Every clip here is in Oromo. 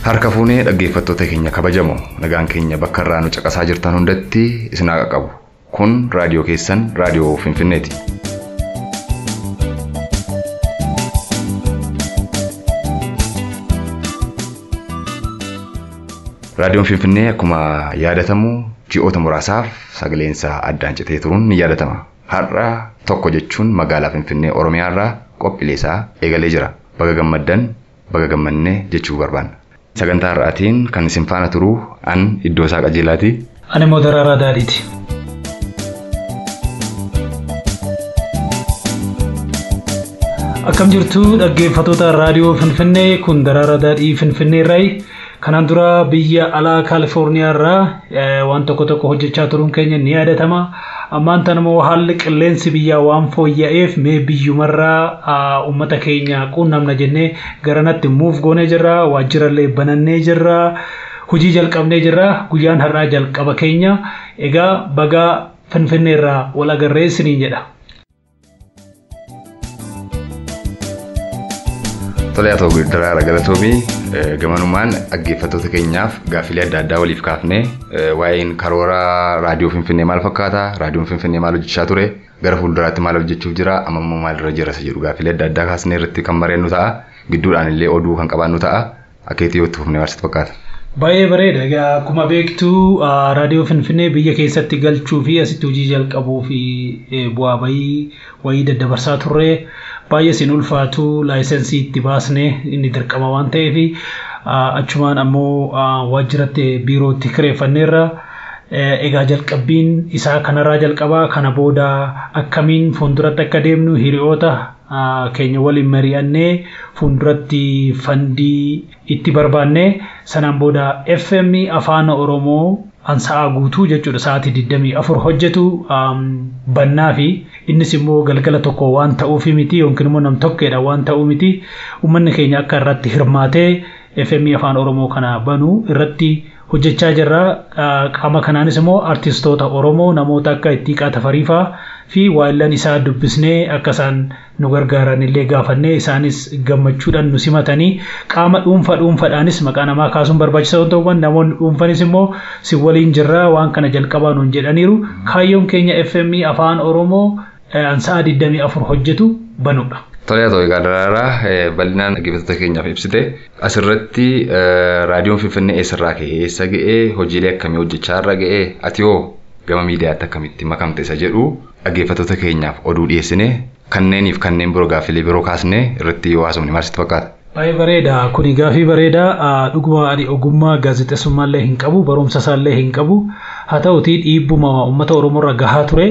Harka fuunee dhaggeeffattoota keenya kabajamoo nagaan keenya bakka irraa nu caqasaa jirtan hundatti isin haa qaqqabu. Kun raadiyoo keessan raadiyoo Finfinneeti. Raadiyoon Finfinnee akkuma yaadatamu ji'oota muraasaaf sagaleensaa addaan citee turuun ni yaadatama. Har'a tokko jechuun magaalaa Finfinnee Oromiyaa irraa qophiileesaa eegalee jira. Baga gammaddan baga gammannee jechuu barbaanna. Sagantaa har'aatiin kan isin faana turu an iddoo isaa qajeelaati. Ani immoo Daraaraa Daadhiiti. Akkam jirtu dhaggeeffattoota raadiyoo Finfinnee kun Daraaraa Daadhii Finfinnee irraa kanaan dura biyya alaa Kaalifoorniyaa irraa waan tokko hojjechaa turuun keenya ni yaadatama. Ammaan tan immoo haalli qilleensi biyyaa waan fooyya'eef mee biyyumarraa uummata keenya quunnamna jennee garanatti muuf goonee jirra. Waajjirallee banannee jirra. Hojii jalqabnee jirra. Guyyaan har'aa jalqaba keenya. Egaa baga Finfinnee irraa wal agarree isiniin jedha. Tole haa ta'u Daraaraa galatoomii gamanumaan dhaggeeffattoota keenyaaf gaaffilee adda addaa waliif kaafnee waa'een karoora raadiyoo Finfinnee maal fakkaata, raadiyoon Finfinnee maal hojjechaa ture, gara fuulduraatti maal hojjechuuf jira, amma immoo maalirra jira isa jedhu gaaffilee adda addaa kaasnee irratti kan bareennu ta'a. Gidduudhaan illee oduu kan qabaannu ta'a. Akkeetii yoo itti fufnee maal sitti fakkaata? Baay'ee bareeda. Egaa akkuma beektu raadiyoo Finfinnee biyya keessatti galchuu fi asitti hojii jalqabuu fi bu'aa bayii wayii daddabarsaa turre. Baay'ee sin ulfaatu laayisensii itti baasnee inni dirqama waan ta'eef achumaan ammoo waajjiratti biirootti kireeffanneerra. Egaa jalqabbiin isaa kanarraa jalqabaa kana booda akkamiin fuulduratti akka deemnu hiriyoota keenya waliin mari'annee fuulduratti fandii itti barbaannee sanaan booda FM afaan Oromoo ansa'aa guutuu jechuudha sa'aatii 24 hojjetu bannaa fi innis immoo galgala tokko waan ta'uuf miti yookiin immoo nam tokkeedha waan ta'uu miti uummanni keenya akka irratti hirmaatee FM afaan Oromoo kana banu irratti hojjechaa jirra. Qaama kanaanis immoo artistoota Oromoo namoota akka Ittiiqaa Tafariifaa fi waayillan isaa dubbisnee akka isaan nu gargaaran illee gaafannee isaanis gammachuudhaan nu simatanii qaama dhuunfaadhaanis maqaa namaa kaasuun barbaachisaa ta'uu namoonni dhuunfanis immoo si waliin jirra waan kana jalqabaa nuun jedhaniiru. Kaayyoon keenya FM afaan Oromoo sa'a 24 hojjetu banuudha. Tole haa ta'u egaa Daraaraa bal'inaan dhaggeeffattoota keenyaaf ibsite asirratti raadiyoon Finfinnee eessarraa ka'ee eessa ga'ee hojiilee akkamii hojjechaa irra ga'ee ati hoo gama miidiyaatti akkamitti makamte isa jedhu dhaggeeffattoota keenyaaf oduu dhiyeessine kanneeniif kanneen biroo gaaffilee biroo kaasnee irratti yoo haasofne maal sitti fakkaata? Baay'ee bareeda. Kuni gaaffii bareeda. Dhuguma ani ogummaa gaazexeessummaallee hin qabu, barumsa isaallee hin qabu. Haa ta'utii dhiibbuma uummata Oromoo irra gahaa ture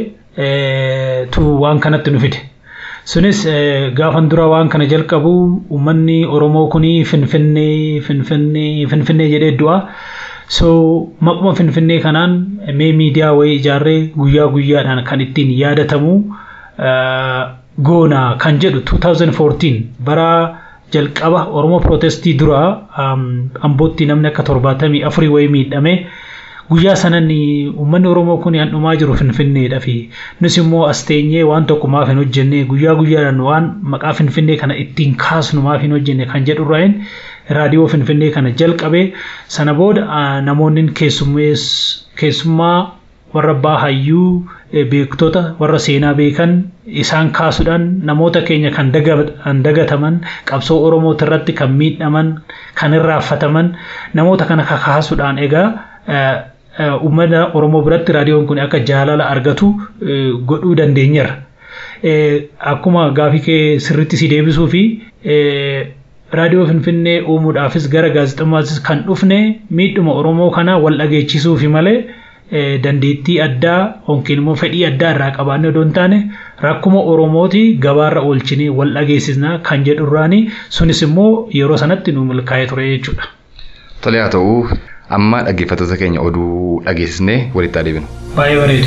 tu waan kanatti nu fide. Sunis gaafan dura waan kana jalqabu uummanni Oromoo kuni Finfinnee jedhee du'a. So maquma Finfinnee kanaan mee miidiyaa wayii ijaarree guyyaa guyyaadhaan kan ittiin yaadatamu goona kan jedhu 2014 bara jalqaba Oromoo Protestii dura Ambootti namni akka 74 wayii miidhame. Guyyaa sanan uummanni Oromoo kun handhumaa jiru Finfinneedha fi nus immoo as teenyee waan tokko maaf hin hojjenne guyyaa guyyaadhaan waan maqaa Finfinnee kana ittiin kaasnu maaf hin hojjenne kan jedhu irraan raadiyoo Finfinnee kana jalqabe. Sana booda namoonni keessummaa warra baahayyuu beektota warra seenaa beekan isaan kaasuudhaan namoota keenya kan dagataman qabsoo Oromoo irratti kan miidhaman kan irraanfataman namoota kana kaasuudhaan egaa ummata Oromoo biratti raadiyoon kun akka jaalala argatu godhuu dandeenyeera. Akkuma gaafii kee sirriitti si deebisuu fi raadiyoo Finfinnee uumuudhaafis gara gaazexummaattis kan dhufne miidhuma Oromoo kana wal dhageechisuuf malee dandeettii addaa yookiin immoo fedhii addaa irraa qabaannee odoo hin taane rakkuma Oromooti gabaarra oolchinee wal dhageessisna kan jedhu irraani sunis immoo yeroo sanatti nu milkaa'ee ture jechuudha. Tole haa ta'u amma dhaggeeffattoota keenya oduu dhageessisnee walitti adeemnu. Baay'ee bareeda.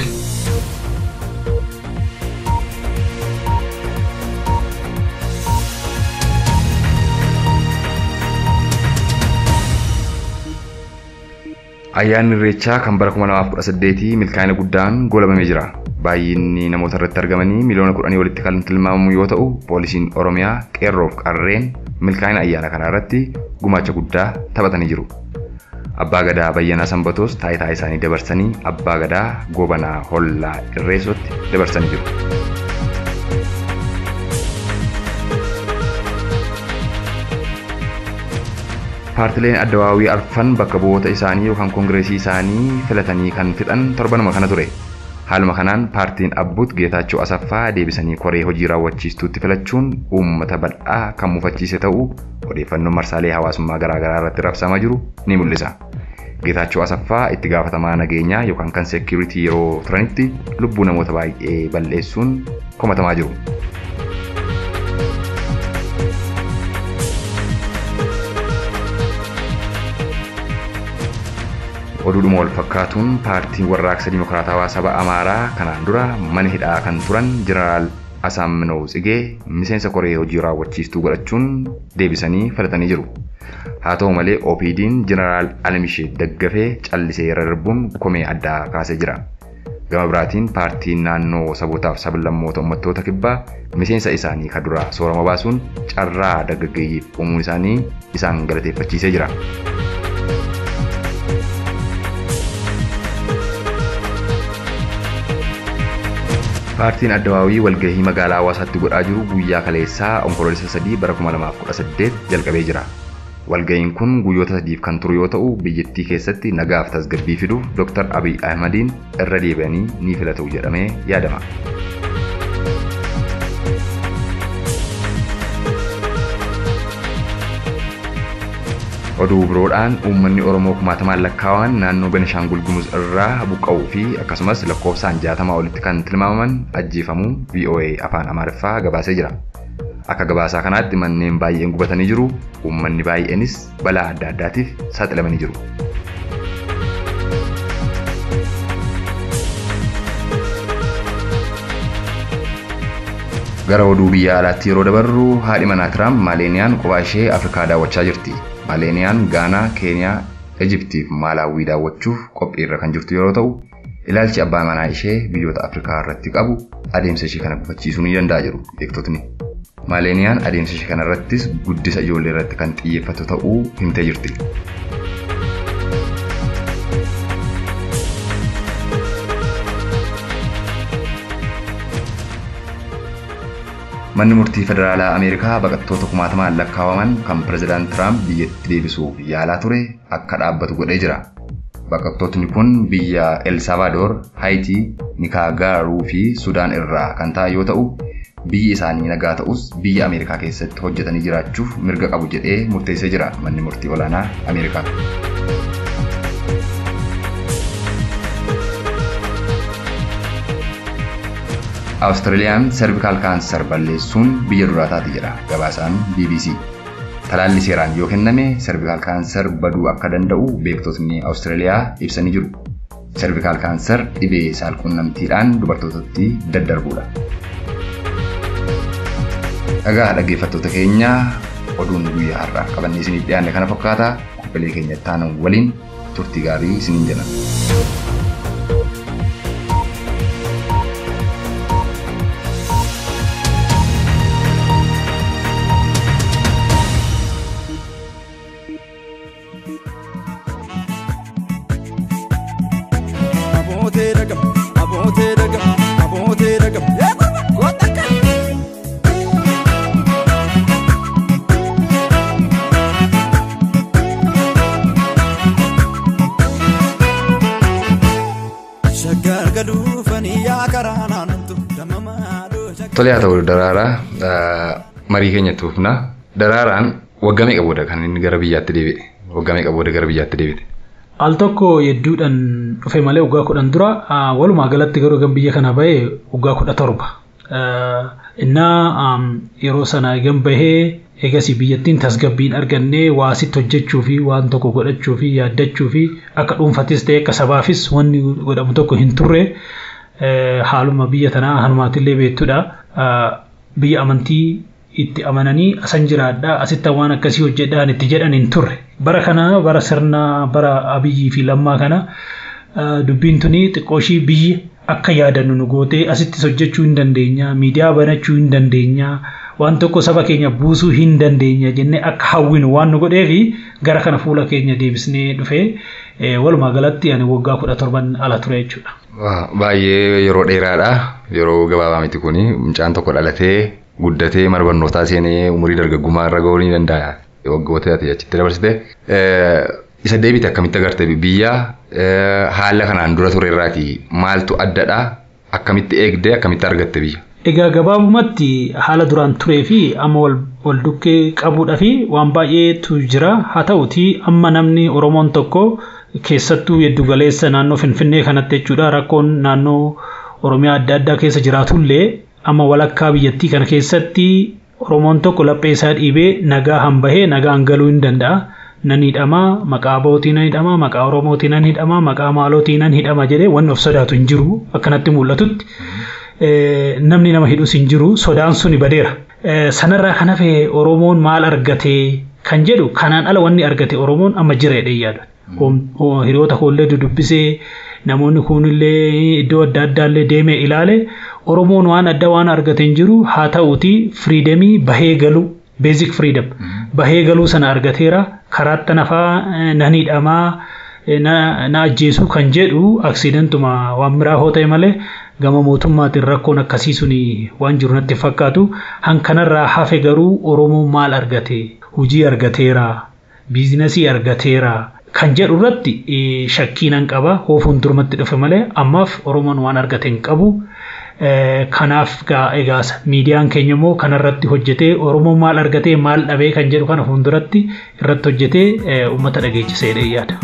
Ayyaanni Irreechaa kan bara 2018 milkaa'ina guddaan goolabamee jira. Baay'inni namoota irratti argamanii miliyoona 10 walitti kan tilmaamamu yoo ta'u, poolisiin Oromiyaa qeerroof qarreen milkaa'ina ayyaana kana irratti gumaacha guddaa taphatanii jiru. Abbaa Gadaa Bayyanaa Sanbatoos taayitaa isaanii dabarsanii Abbaa Gadaa Gobanaa Hollaa Irreessootti dabarsanii jiru. Paartileen Addawaawii arfan bakka bu'oota isaanii yookaan koongireesii isaanii filatanii kan fixan torbanuma kana ture. Haaluma kanaan paartiin Abbuut Geetaachoo Asaffaa deebisanii koree hojii raawwachiistuutti filachuun uummata bal'aa kan mufachiise ta'uu odeeffannoo marsaalee hawaasummaa garaagaraa irratti raabsamaa jiru ni mul'isa. Geetaachoo Asaffaa itti gaafatamaa nageenyaa yookaan kan seekuritii yeroo turanitti lubbuu namoota baay'ee balleessuun komatamaa jiru. Oduudhuma wal fakkaatuun paartiin warraaqsa dimokiraatawaa saba Amaaraa kanaan dura mana hidhaa kan turan Jeneraal Asaaminoo Tsigee miseensa koree hojii raawwachiistuu godhachuun deebisanii filatanii jiru. Haa ta'u malee OPD'n Jeneraal Alamishee Daggafee callisee irra darbuun komee addaa kaasee jira. Gama biraatiin paartiin naannoo sabootaaf sablammoota uummattoota kibbaa miseensa isaanii kan dura soorama baasuun carraa dargaggeeyyiif uumuun isaanii isaan galateeffachiisee jira. Paartiin Addawaawii walgahii magaalaa Hawaasaatti godhaa jiru guyyaa kaleessaa onkoloolessa 3 bara 2018 jalqabee jira. Walgahiin kun guyyoota 3 kan turu yoo ta'u biyyattii keessatti nagaaf tasgabbii fiduuf Dr. Abiy Ahmadiin irra deebi'anii ni filatu jedhamee yaadama. Oduu biroodhaan uummanni Oromoo kumaatamaan lakkaawaman naannoo Benishaangul Gumuz irraa buqqa'uu fi akkasumas lakkoofsaan 60 olitti kan tilmaamaman ajjeefamuu VOA afaan Amaariffaa gabaasee jira. Akka gabaasaa kanaatti manneen baay'een gubatanii jiru, uummanni baay'eenis balaa adda addaatiif saaxilamanii jiru. Gara oduu biyya alaatti yeroo dabarru haadhi manaa Tiraamp Maaleeniyaan qophaa ishee Afrikaa daawwachaa jirti. Maaleeniyaan Gaanaa, Keeniyaa, Ijiptii fi Maalaawii daawwachuuf qophii irra kan jirtu yeroo ta'u, ilaalchi abbaa manaa ishee biyyoota Afrikaa irratti qabu adeemsa ishee kana gufachiisuu ni danda'a jedhu beektotni. Maaleeniyaan adeemsa ishee kana irrattis guddisa ijoollee irratti kan xiyyeeffatu ta'uu himtee jirti. Manni murtii federaalaa Ameerikaa baqattoota kumaatamaan lakkaawaman kan pirezidaant Tiraamp biyyatti deebisuuf yaalaa ture akka dhaabbatu godhee jira. Baqattootni kun biyya El Salvador, Haiti, Nikaraaguwaa fi Sudaan irraa kan ta'an yoo ta'u, biyyi isaanii nagaa ta'us biyya Ameerikaa keessatti hojjetanii jiraachuuf mirga qabu jedhee murteessee jira manni murtii olaanaa Ameerikaa. Australiyaan cervical cancer balleessuun biyya duraataati jedha gabaasaan BBC. Talaalli seeraan yoo kenname cervical cancer baduu akka danda'u beektotni Australiyaa ibsanii jiru. Cervical cancer dhibee saalquunnamtiidhaan dubartootatti daddarbudha. Dhagaa dhaggeeffattoota keenya oduun guyyaa har'aa qabannee isiniif dhiyaanne kana fakkaata. Qophiilee keenya itti aanan waliin turtii gaarii isiniin jenna. Tole haa ta'u Daraaraa marii keenyatti fufna. Daraaraan waggaa meeqa booda kan inni gara biyyaatti deebi'e? Waggaa meeqa booda gara biyyaatti deebi'e? Al tokko hedduudhaan dhufe malee waggaa 10 dura walumaa galatti garuu kan biyya kana bahee waggaa 17. Innaa yeroo sana eegan bahee eegasii biyyattiin tasgabbiin argannee waa asitti hojjechuu fi waan tokko godhachuu fi yaaddachuu fi akka dhuunfatis ta'e akka sabaafis wanni godhamu tokko hin turre haaluma biyya tanaa hanumaatillee beektudha. Biyya amantii itti amananii asan jiraadhaa asitti waan akkasii hojjedhaan itti jedhan hin turre. Bara kana bara sirna bara Abiyyii fi Lammaa kana dubbiin tuni xiqqooshii biyya akka yaadannu nu gootee asittis hojjechuu hin dandeenya, miidiyaa banachuu hin dandeenya, waan tokko saba keenya buusuu hin dandeenya jennee akka hawwinu waan nu godheefi gara kana fuula keenya deebisnee dhufee walumaa galatti ani waggaa 17 ala ture jechuudha. Baay'ee yeroo dheeraadha. Yeroo gabaabaa miti kuni mucaan tokko dhalatee guddatee mana barnootaa seenee umurii dargaggummaa irra ga'uu ni danda'a. Waggoota ati achitti dabarsite. Isa deebite akkamitti agarte biyya haala kanaan dura ture irraati maaltu addadha? Akkamitti eegdee akkamitti argatte biyya? Egaa gabaabumatti haala duraan turee fi amma wal dukkee qabuudhaa fi waan baay'eetu jira. Haa ta'uti amma namni Oromoon tokko keessattuu yeddu galeessa naannoo Finfinnee kanatti jechuudha rakkoon naannoo Oromiyaa adda addaa keessa jiraatullee amma walakkaa biyyattii kana keessatti Oromoon tokko laphee isaa dhiibee nagaa hanbahee nagaan galuu hin danda'a. Nan hidhama maqaa abootii nan hidhama maqaa Oromootii nan hidhama maqaa maalootii nan hidhama jedhee wanni of sodaatu hin jiru akkanatti mul'atutti. Namni nama hidhus hin jiru sodaan suni badeera. Sanarraa kan hafe Oromoon maal argate kan jedhu kanaan ala wanni argate Oromoon amma jira jedhee yaada. Hiriyoota koollee dudubbisee namoonni kunillee iddoo adda addaallee deemee ilaale Oromoon waan adda waan argate hin jiru haa ta'uti firiidemii bahee galu basic freedom bahee galuu sana argateera karaatti nafaa nan hidhamaa na ajjeesuu kan jedhu aksidentuma waan biraa hoo ta'e malee gama mootummaatiin rakkoon akkasii suni waan jiru natti fakkaatu hankanarraa hafe garuu Oromoon maal argate hojii argateera biizinasii argateera kan jedhu irratti shakkiinan qaba hoofuun durmatti dhufe malee ammaaf Oromoon waan argate hin qabu. Kanaaf egaas miidiyaan keenya immoo kanarratti hojjetee Oromoon maal argatee maal dhabee kan jedhu kana fuulduratti irratti hojjetee uummata dhageechisee yaada.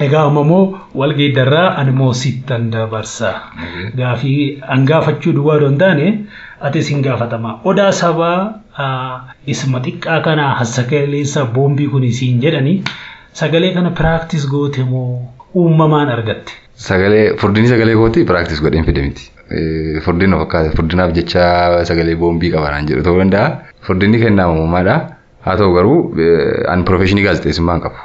Egaa ammoo walgahii darraa animmoo sittan dabarsa. Gaafii angaafachuu duwwaa doon taane atis hin gaafatama. Odaa sabaa isma xiqqaa kana hassakaleessa boombii kun isiin jedhanii sagalee kana practice goote moo uumamaan argatte? Furdinii sagalee gooti practice godheen fide miti. Furdina fakkaata furdinaaf jecha sagalee boombii qabanaan jedhu ta'uu danda'a. Furdinni kennaa uumamaadha. Haa ta'u garuu an profeshinii gaazexeessummaa hin qabu.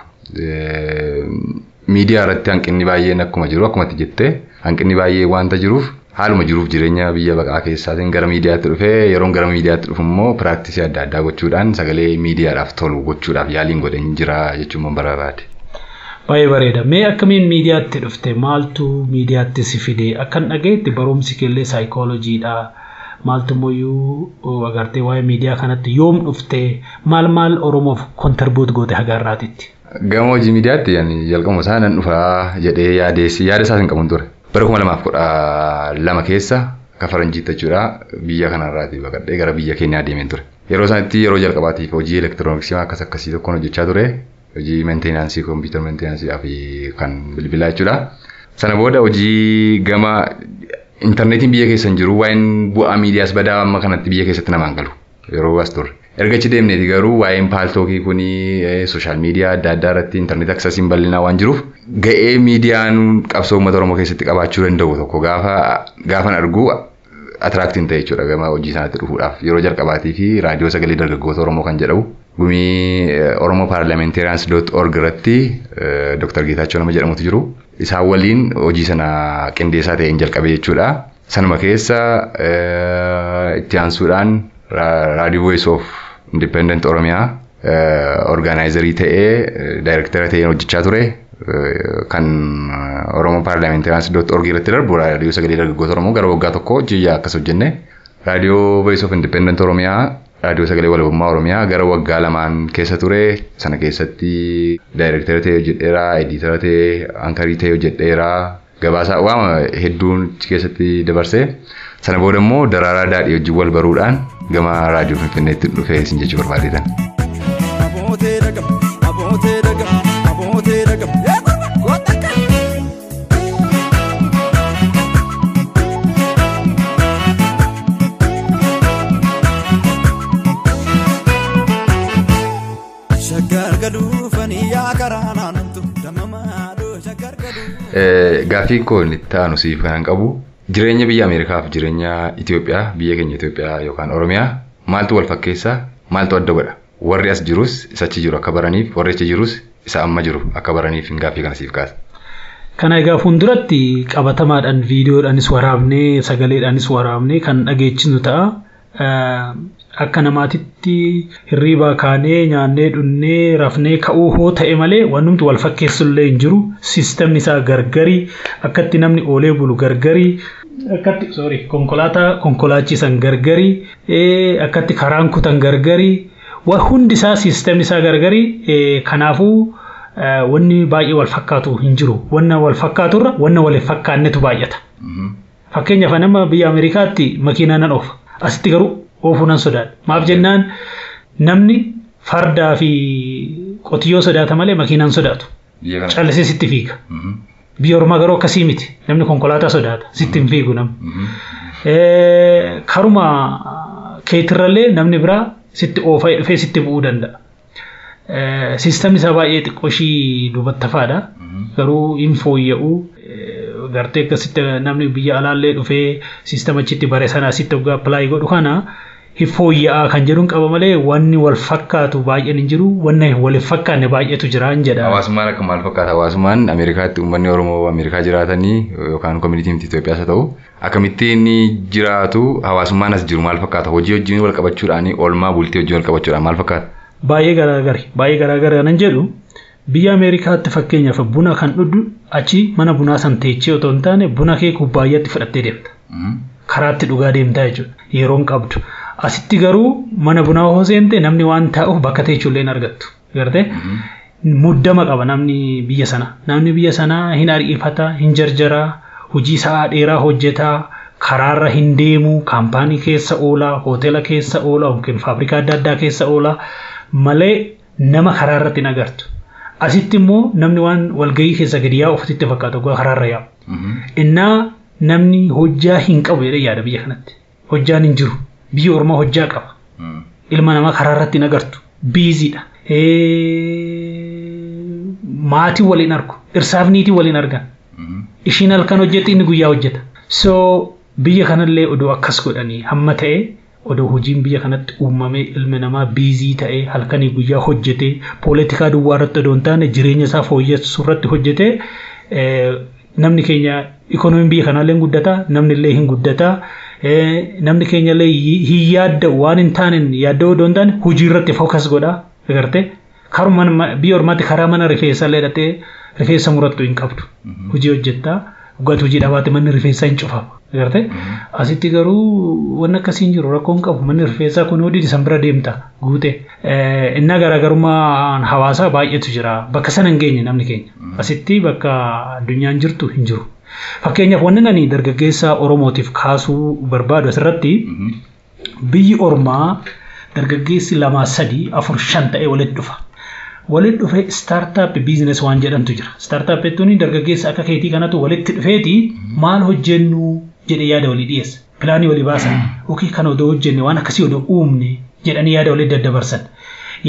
Miidiyaa irratti hanqinni baay'een akkuma jiru akkumatti jettee hanqinni baay'ee waanta jiruuf haaluma jiruuf jireenya biyya baqaa keessaatiin gara miidiyaatti dhufee yeroon gara miidiyaatti dhufu immoo piraaktisii adda addaa gochuudhaan sagalee miidiyaadhaaf tolu gochuudhaaf yaaliin godhan jira jechuun barbaade. Baay'ee bareeda. Mee akkamiin miidiyaatti dhufte maaltu miidiyaatti si fide akkan dhageetti barumsi keellee saayikooloojiidha maaltu mooyyuu agartee waa'ee miidiyaa kanatti yoom dhufte maal Oromoof kontribuut goote hagaarraatitti. Gama hojii miidiyaatti jalqabuma isaa nan dhufaa jedhee yaada isaas hin qabu ture. Bara 2012 keessa akka faranjiitti jechuudha biyya kanarraati baqadhee gara biyya keenyaa deemeen ture. Yeroo sanatti yeroo jalqabaatiif hojii elektirooniksii akkasii tokkoon hojjechaa ture. Hojii meenteenaansii kompiitara meenteenaansii fi kan bilbilaa jechuudha. Sana booda hojii gama intarneetiin biyya keessa hin jiru waa'een bu'aa miidiyaas badaa amma kanatti biyya keessatti namaan galu yeroo as ture. Erga achi deemneeti garuu waa'een paaltookii kuni sooshaal miidiyaa adda addaa irratti intarneet aksesiin bal'inaa waan jiruuf ga'ee miidiyaan qabsoo uummata Oromoo keessatti qabaachuu danda'u tokko gaafan argu atiraaktiin ta'e jechuudha gama hojii sanatti dhufuudhaaf yeroo jalqabaatii fi raadiyoo sagalee dargaggoota Oromoo kan jedhamu gumii Oromoo Parliamentarians.org irratti Dr. Geetaachoo nama jedhamutu jiru. Isaan waliin hojii sana qindeessaa ta'een jalqabe jechuudha. Sanuma keessa itti aansuudhaan Radio Voice of Independent Oromiyaa organizerii ta'ee daayirektara ta'een hojjechaa ture kan Oromoo Parliamentarians.org irratti darbu raadiyoo sagalee dargaggoota Oromoo gara waggaa tokko hojii akkas hojjenne Radio Voice of Independent Oromiyaa raadiyoo sagalee walabummaa Oromiyaa gara waggaa lamaan keessa ture sana keessatti daayirektara ta'ee hojjedheera editara ta'ee ankarii ta'ee hojjedheera gabaasaa waama hedduun keessatti dabarsee sana booda immoo daraaraa daadhii wajjin wal baruudhaan gama raadiyoo Finfinneetti dhufee isin jechuu barbaadeetan. Gaafiin kun itti aanu siif kan qabu jireenya biyya Ameerikaa fi jireenya Itoophiyaa biyya keenya Itoophiyaa yookaan Oromiyaa maaltu wal fakkeessa maaltu adda godha warri as jirus isa achi jiru akka baraniif warri achi jirus isa amma jiru akka baraniif gaafii kana siif kaasa. Kana egaa fuulduratti qabatamaadhaan viidiyoodhaanis waraabnee sagaleedhaanis waraabnee kan dhageechinu ta'a. Akka namaatitti hirriibaa kaanee nyaannee dhunnee rafnee ka'uu hoo ta'e malee wanumti wal fakkeessullee hin jiru. Siistemni isaa gargari akkatti namni oolee bulu gargari akkatti konkolaachisan gargari akkatti karaan kutan gargari hundi isaa siistemni isaa gargari kanaafuu wanni baay'ee wal fakkaatu hin jiru. Wanna wal fakkaaturra wanna wal fakkaannetu baay'ata. Fakkeenyaaf nama biyya Ameerikaatti makiinaa nan oofa. Asitti garuu oofuun sodaadha. Maaf jennaan namni fardaa fi qotiyyoo sodaata malee makiinaan sodaatu. Callisee sitti fiiga. Biyya ormaa garuu akkasii miti. Namni konkolaataa sodaata. Sitti hin fiigu namni. Karuma keetirrallee namni biraa sitti oofaa dhufee sitti bu'uu danda'a. Siistemni isaa baay'ee xiqqooshii duubatti hafaadha. Garuu hin fooyya'u. Gartee akkasitti namni biyya alaallee dhufee siistema achitti bare sana asitti hoggaa appilaayi godhu kana fooyya'aa kan jedhuun qaba malee wanni wal fakkaatu baay'een hin jiru wanni wal fakkaanne baay'eetu jira hin jedha. Hawaasummaan akka maal fakkaata hawaasummaan Ameerikaatti uummanni Oromoo Ameerikaa jiraatanii yookaan koominitiin Itoophiyaas haa ta'u akkamittiin jiraatu hawaasummaan as jiru maal fakkaata hojii wajjin wal qabachuudhaan oolmaa bultii wajjin wal qabachuudhaan maal fakkaata. Baay'ee garaagara nan jedhu. Biyya Ameerikaatti fakkeenyaaf buna kan dhudhu achi mana bunaa san teechee otoo hin taane buna kee kubbaayyaatti fudhattee deemta. Karaatti dhugaa deemtaa jechuudha. Yeroon qabdu. Asitti garuu mana bunaa hoo seente namni waan taa'uuf bakka teechuullee hin argattu. Gartee muddama qaba namni biyya sana. Namni biyya sanaa hin ariifata, hin jarjaraa, hojii sa'aa dheeraa hojjetaa, karaarra hin deemu, kaampaanii keessa oolaa, hoteela keessa oolaa, yookiin faabrikaa adda addaa keessa oolaa malee nama karaarratti hin agartu. Asitti immoo namni waan walgahii keessa gadi yaa'u ofitti fakkaatu karaarra yaa'u. Innaa namni hojjaa hin qabu jedhee yaada biyya kanatti. Hojjaan hin jiru. Biyya ormaa hojjaa qaba. Ilma namaa karaarratti hin agartu. Biiziidha. Maatii waliin argu. Dhirsaaf niitii waliin argan. Ishiin halkan hojjette inni guyyaa hojjeta. So biyya kanallee odoo akkas godhanii hamma ta'e odoo hojiin biyya kanatti uumamee ilmi namaa biizii ta'ee halkanii guyyaa hojjetee poolitikaa duwwaa irratti odoo hin taane jireenya isaa fooyyessuu irratti hojjetee namni keenya ikoonomiin biyya kanaallee hin guddataa namni illee hin guddataa namni keenya illee hin yaadda'u waan hin taane yaadda'u odoo hin taane hojii irratti fookas godhaa agartee karuma biyya ormaatti karaa mana rifeensaa illee hidhatee rifeensa murattu hin qabdu hojii hojjettaa dhugaatu hojii dhabaate manni rifeensaa hin cufamu. Agartee asitti garuu waan akkasii hin jiru rakkoon qabu manni rifeensaa kun hodii isan bira deemta guute innaa garaagarummaan hawaasaa baay'eetu jira bakka sana hin geenye namni keenya asitti bakka addunyaan jirtu hin jiru. Fakkeenyaaf wanni ani dargaggeessa Oromootiif kaasuu barbaadu asirratti biyyi ormaa dargaggeessi 2, 3, 4, 5 ta'ee walitti dhufa. Walitti dhufee startup business waan jedhamtu jira. Startup jechuun dargaggeessa akka keetii kanatu walitti dhufeeti maal hojjennu jedhee yaada walii dhiyeessa. Pilaanii walii baasan yookiin kan odoo hojjenne waan akkasii odoo uumne jedhanii yaada walii daddabarsan.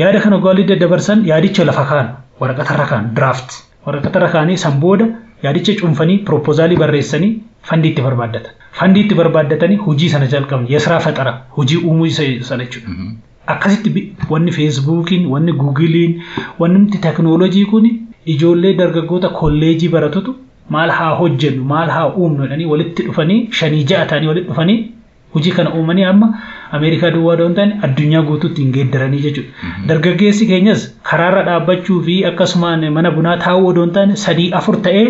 Yaada kana walii daddabarsan yaadicha lafa kaan waraqatarra kaan draft. Waraqatarra kaanii san booda yaadicha cuunfanii proposaalii barreessanii fandii itti barbaaddatan. Fandii itti barbaaddatanii hojii sana jalqabni yesraa faxara hojii uumuu sana jechuudha. Akkasitti wanni feesbuukiin wanni guugiliin wanni teknoolojii kun ijoollee dargaggoota kolleejii baratutu maal haa hojjennu maal haa uumnu jedhanii walitti dhufanii 5, 6 ta'anii walitti dhufanii hojii kana uumanii amma Ameerikaa duwwaa doon ta'an addunyaa guutuutti hin geeddaranii jechuudha. Dargaggeessi keenyas karaarra dhaabbachuu fi akkasumaan mana bunaa taa'uu doon ta'an 3, 4 ta'ee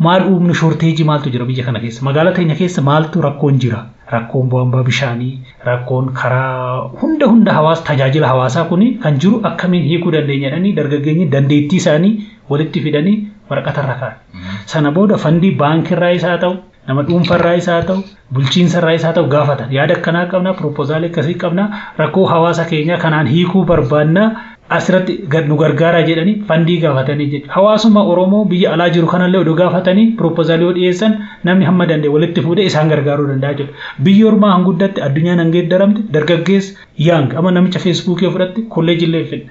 maal uumnu shorteejii maaltu jira biyya kana keessa magaalaa teenya keessa maaltu rakkoon jira. Rakkoon bu'aa bishaanii, rakkoon karaa hunda hawaasa tajaajila hawaasaa kun kan jiru akkamiin hiikuu dandeenya jedhanii dargaggeenyi dandeettii isaanii walitti fidanii waraqatarra kaa'an. Sana booda fandii baankirraa isaa ta'u, nama dhuunfarraa isaa ta'u, bulchiinsarraa isaa ta'u gaafatan. Yaada akkanaa qabna, proposaalii akkasii qabna, rakkoo hawaasa keenyaa kanaan hiikuu barbaanna asirratti nu gargaaraa jedhanii fandii gaafatanii jechuudha. Hawaasummaa Oromoo biyya alaa jiru kanallee odoo gaafatanii proposaalii yoo dhiyeessan namni hamma danda'e walitti fuudhee isaan gargaaruu danda'a jechuudha. Biyyi ormaa hanguddatte addunyaan hangeeddaramte dargaggeessa yaang amma namicha feesbuukii fudhatte kolleejillee fidhe.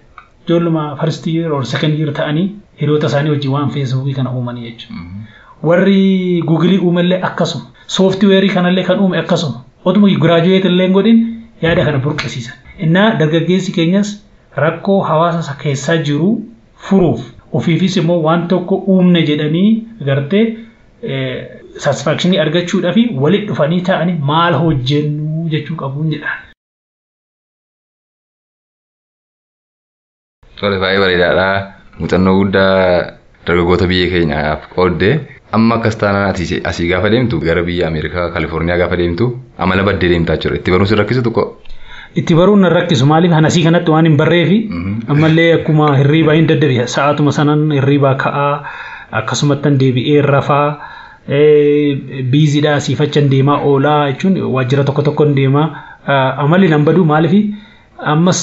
ijoolluma first year or second year ta'anii hiriyoota isaanii wajjin waan feesbuukii kana uumanii jechuudha. Warri Google uumallee akkasuma sooftiweerii kanallee kan uume akkasuma otuma giraajuweet illee godhin yaada kana burqisiisan. Innaa dargaggeessi keenyas rakkoo hawaasa keessaa jiru furuuf ofiifis immoo waan tokko uumne jedhanii gartee satisfaakshinii argachuudhaaf walitti dhufanii ta'anii maal hojjennu jechuu qabuun jedhan. Tole baay'ee bareedaadha. Muuxannoo guddaa dargaggoota biyya keenyaaf qooddee amma akkas taanaan asii gaafa deemtu gara biyya Ameerikaa Kaalifoorniyaa gaafa deemtu amala baddee deemtaa jechuudha. Itti baruun si rakkisu tokko. Itti baruun na rakkisu maaliif hanasii kanatti waan hin barreefi ammallee akkuma hirriibaa hin daddabi'a sa'aatuma sanan hirriibaa ka'aa akkasumattan deebi'ee rafaa biiziidhaa siifachan deemaa oolaa jechuun waajjira tokko deemaa amalli nan baduu maaliif ammas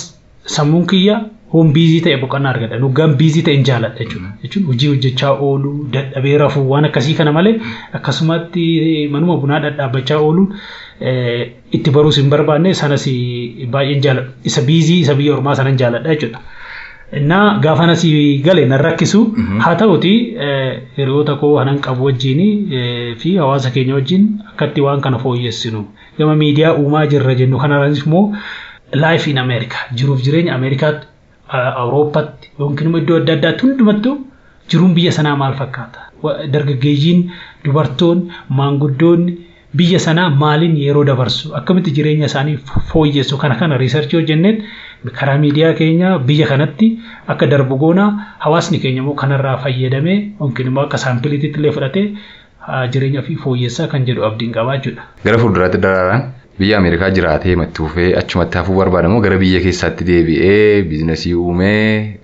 sammuun kiyya hoon biizii ta'e boqonnaa argadha. Nuggaan biizii ta'e hin jaaladha jechuudha. Jechuun hojii hojjechaa ooluu dadhabee rafuu waan akkasii kana malee akkasumatti manuma bunaa dhadhaabachaa ooluun itti baruus hin barbaanne sanas baay'een jaaladha. Isa biizii isa biyya ormaa sanan jaaladha jechuudha. Innaa gaafa nasii galee nan rakkisu haa ta'uti hiriyoota koo hanan qabu wajjin fi hawaasa keenya wajjin akkatti waan kana fooyyessinu. Gama miidiyaa uumaa jirra jennu kanarranis immoo life in America jiruuf jireenya Ameerikaatti Awurooppaatti yookiin immoo iddoo adda addaatti hundumattuu jiruun biyya sanaa maal fakkaata? Dargaggeeyyiin, dubartoonni, maanguddoonni biyya sanaa maaliin yeroo dabarsu? Akkamitti jireenya isaanii fooyyessu? Kana riisarchii hojjenneet karaa miidiyaa keenya biyya kanatti akka darbu goonaa hawaasni keenya immoo kanarraa fayyadamee yookiin immoo akka saampiliitiitti illee fudhatee jireenya ofii fooyyessaa kan jedhu abdiin qabaa jechuudha. Gara fuulduraatti daraaraan biyya Ameerikaa jiraatee mattuufee achumatti hafuu barbaadamoo gara biyya keessaatti deebi'ee biizinasii uumee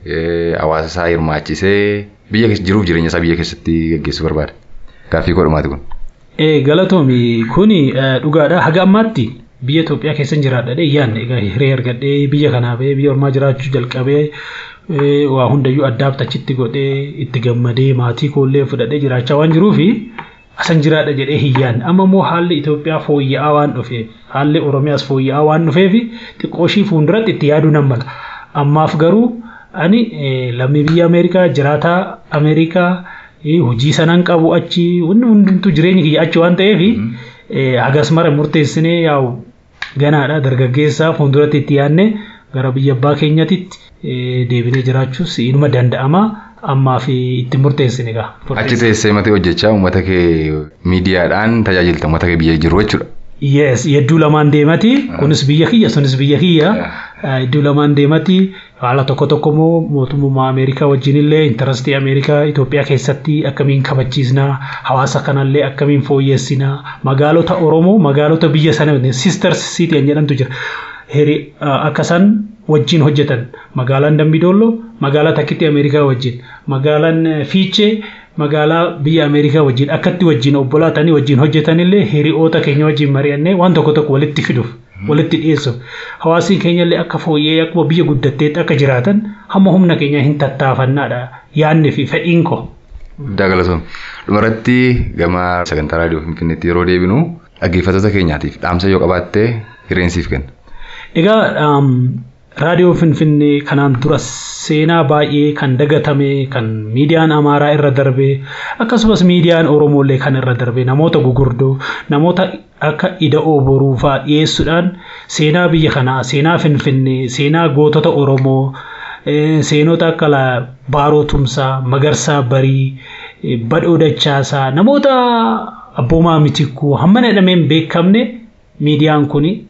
hawaasa isaa hirmaachisee biyya jiruuf jireenya isaa biyya keessatti gaggeessuu barbaada. Gaaffii kodhumaati kun. Galatoomi kuni dhugaadha. Haga ammaatti biyya Itoophiyaa keessa jiraadhadhee yaadne egaa hiree argadhee biyya kanaa ba'ee biyya ormaa jiraachuu jalqabee waa hundayyuu addaabta achitti godhee itti gammadee maatii koollee fudhadhee jiraachaa waan jiruufi asan jiraadha jedhee hiyyaan amma immoo haalli Itoophiyaa fooyya'aa waan dhufeef haalli Oromiyaas fooyya'aa waan dhufeef xiqqooshii fuulduratti itti yaaduu nan mala. Ammaaf garuu ani lammii biyya Ameerikaa jiraataa Ameerikaa hojii sanan qabu achi hundumtuu jireenyi kiyya achi waan ta'eef hagas mara murteessinee yaa'u ganaadha dargaggeessaa fuulduratti itti yaadne gara biyya abbaa keenyatitti deebinee jiraachuus inuma danda'ama. Amma fi itti murteessine egaa. Achi teessee matee hojjechaa uummata kee miidiyaadhaan tajaajilta uummata kee biyya jiru jechuudha. Yes, hedduu lamaan deemati. Kunis biyya kiyya, sunis biyya kiyya. Hedduu lamaan deemati. Haala tokko immoo mootummaa Ameerikaa wajjin illee intarastii Ameerikaa Itoophiyaa keessatti akkamiin kabachiisnaa, hawaasa kanallee akkamiin fooyyessinaa, magaalota Oromoo, magaalota biyya sana sister city jedhamtu jira. Akkasan wajjin hojjetan magaalaan Dambidolloo magaalaa takkitti Ameerikaa wajjin magaalaan Fiichee magaalaa biyya Ameerikaa wajjin akkatti wajjin obbolaatanii wajjin hojjetanillee hiriyoota keenya wajjin mari'annee waan tokko walitti fiduuf walitti dhiyeessuuf hawaasni keenyallee akka fooyyee akkuma biyya guddatteetti akka jiraatan hamma humna keenya hin tattaafannaadha yaadni fi fedhiin koo. Dagalatoon dhumarratti gama sagantaa raadiyoo Finfinneetti yeroo deebinu dhaggeeffattoota keenyaatiif dhaamsa yoo qabaatte hireensiif kenna. Egaa raadiyoo Finfinnee kanaan dura seenaa baay'ee kan dagatame kan miidiyaan Amaaraa irra darbee akkasumas miidiyaan Oromoolee kan irra darbee namoota gugurdoo namoota akka Ida'oo Boruu fa'aa dhiyeessuudhaan seenaa biyya kanaa seenaa Finfinnee seenaa gootota Oromoo seenota akka Baaroo Tumsaa Magarsaa Barii Badhoo Dachaasaa namoota Abboomaa Mitikuu hamma jedhameen beekamne miidiyaan kuni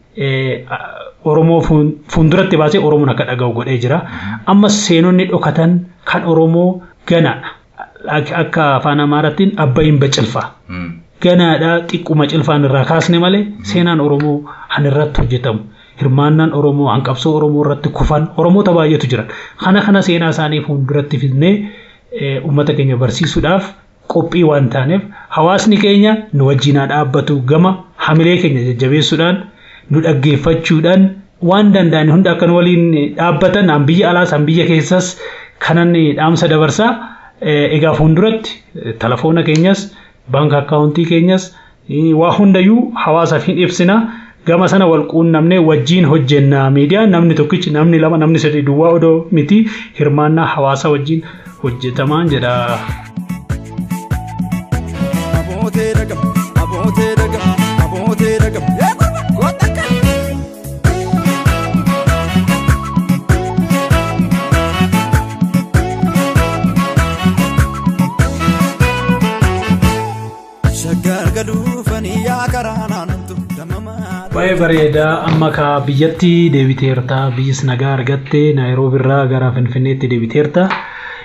Oromoo fuulduratti baasee Oromoon akka dhaga'u godhee jira. Ammas seenonni dhokatan kan Oromoo ganaadha. Akka afaan Amaaraattiin abbayin bacilfaa. Ganaadha xiqquma cilfaan irraa kaasne malee seenaan Oromoo han irratti hojjetamu. Hirmaannaan Oromoo hanqabsoo Oromoo irratti kufan Oromoota baay'eetu jira. Kana seenaa isaanii fuulduratti fidnee uummata keenya barsiisuudhaaf qophii waan taaneef hawaasni keenya nu wajjinaa dhaabbatu gama hamilee keenya jajjabeessuudhaan nu dhaggeeffachuudhaan waan danda'an hunda akka waliin dhaabbatan an biyya alaas an biyya keessas kanan dhaamsa dabarsaa egaa fuulduratti telefoona keenyas baanka akkaawuntii keenyas waa hundayyuu hawaasaaf hin ibsina gama sana wal quunnamnee wajjin hojjenna miidiyaa namni tokkichi namni lama namni sadii duwwaa odoo miti hirmaannaa hawaasa wajjin hojjetamaan jedha. Baay'ee bareeda amma ka biyyatti deebiteerta biyyis nagaa argatte Naayiroobii irraa gara Finfinneetti deebiteerta.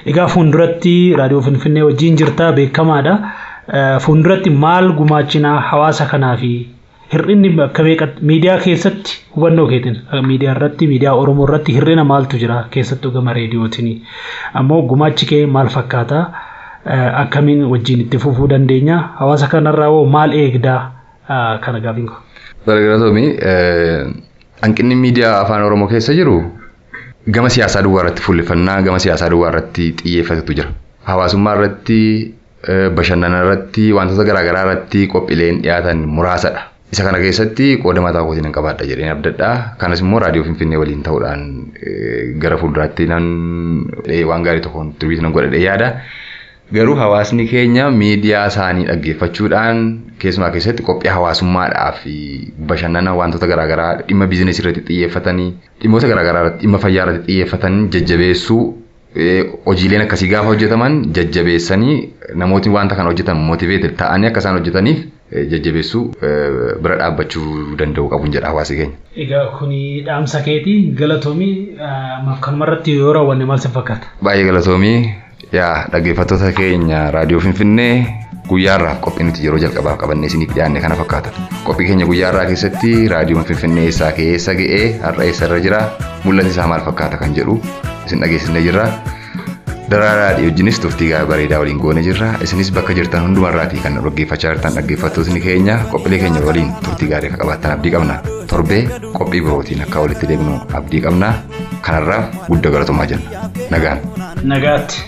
Egaa fuulduratti raadiyoo Finfinnee wajjin jirta beekamaadha. Fuulduratti maal gumaachina hawaasa kanaa fi hir'inni akka miidiyaa keessatti hubannoo keetiin miidiyaa irratti miidiyaa Oromoo irratti hir'ina maaltu jira keessattuu gama reediyootiin. Ammoo gumaachi kee maal fakkaata? Akkamiin wajjin itti fufuu dandeenya? Hawaasa kanarraa hoo maal eegdaa kana gaafiin koo? Barreeffamni hanqinni miidiyaa afaan Oromoo keessa jiru gama siyaasaa duwwaa irratti fuulleffannaa gama siyaasaa duwwaa irratti xiyyeeffatu jira. Hawaasummaa irratti bashannana irratti wantoota garaagaraa irratti qophiileen dhiyaatan muraasadha. Isa kana keessatti qooda mataa kootiin qabaadha jedheen abdadha. Kanas immoo raadiyoo Finfinnee waliin ta'uudhaan gara fuulduraatti waan gaarii tokkoon turbiitiin godhadhee yaada. Garuu hawaasni keenya miidiyaa isaanii dhaggeeffachuudhaan keessumaa keessatti qophii hawaasummaadhaa fi bashannana wantoota garaagaraa dhimma biizineesii irratti xiyyeeffatanii dhimmoota garaagaraa irratti dhimma fayyaa irratti xiyyeeffatanii jajjabeessuu hojiileen akkasii gaafa hojjetaman jajjabeessanii namooti wanta kana hojjetan mootiveeted ta'anii akka isaan hojjetaniif jajjabeessuu bira dhaabbachuu danda'u qabuun jedha hawaasi keenya. Egaa kuni dhaamsa keetii galatoomii kanarratti yoo raawwanne maal si fakkaata? Baay'ee galatoomii. Yaa dhaggeeffattoota keenya raadiyoo Finfinnee guyyaarraa qophii nuti yeroo jalqabaaf qabannee isiniif dhiyaanne kana fakkaata. Qophii keenya guyyaarraa keessatti raadiyoon Finfinnee eessaa keessa ga'ee har'a eessarra jira mul'ati isaa maal fakkaata kan jedhu isin dhageessisnee jirra. Daraaraa raadiyoo wajjinis turtii bareedaa waliin goone jirra. Isinis bakka jirtan hundumarraatii kan dhaggeeffachaa jirtan dhaggeeffattootni keenya qophiilee keenya waliin turtii gaarii akka qabaattan abdii qabna. Torbee qophii birootiin akka walitti deebinu abdii qabna. Kanarraaf guddaa galatoomaa jenna. Nagaan. Nagaatti.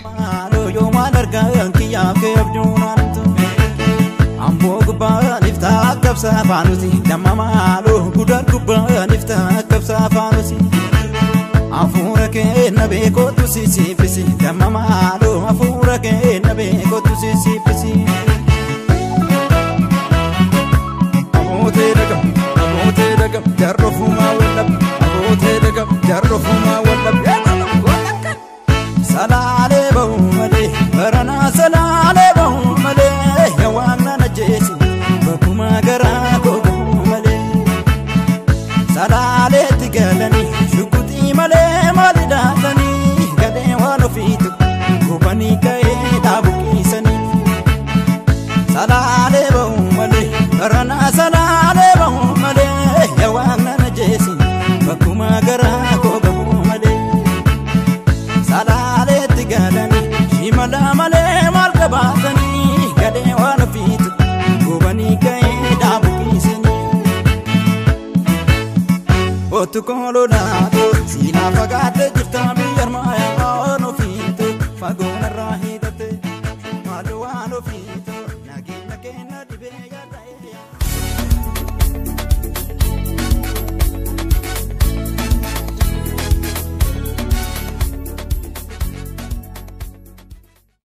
Afura ke na be ko tu si pisi damma malo afura ke na be ko tu si pisi abote daga jarro fuma wala abote daga jarro fuma wala salale bo male barana salale bo male yawana na jesi bakuma gara ko male salale tigalani male male datani gade wano fitu gubani kae tabukisani salale bo male rana salale bo male yawana najesi bakuma gara ko gabu male salale tigalani shimala male mal kabatani gade wano fitu gubani kae tabukisani otu kolorado sina pagate jirta